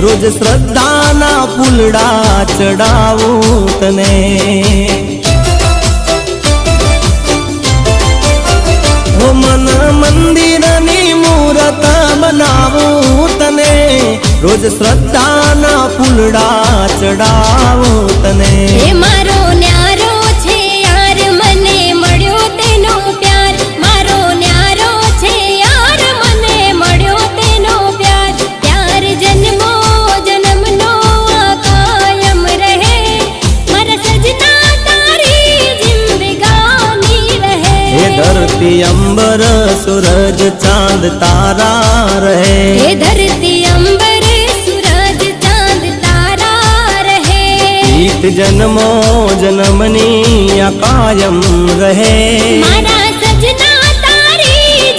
रोज श्रद्धाना फूलड़ा चढ़ावूं तने। हो मन मंदिरनी मूरत बनावूं तने, रोज श्रद्धाना फूलड़ा चढ़ावूं तने। हे मारो न्यारो छे यार मने मळ्यो तेनो प्यार, मारो न्यारो छे यार मने मळ्यो तेनो प्यार। प्यार जन्मो जन्मनो कायम रहे, मारा सजना तारी जिंदगानी रहे। हे धरती अंबर सूरज चांद तारा रहे, हे धरती अंबर सूरज चांद तारा रहे। प्रीत जन्मो जन्मनी कायम रहे, मारा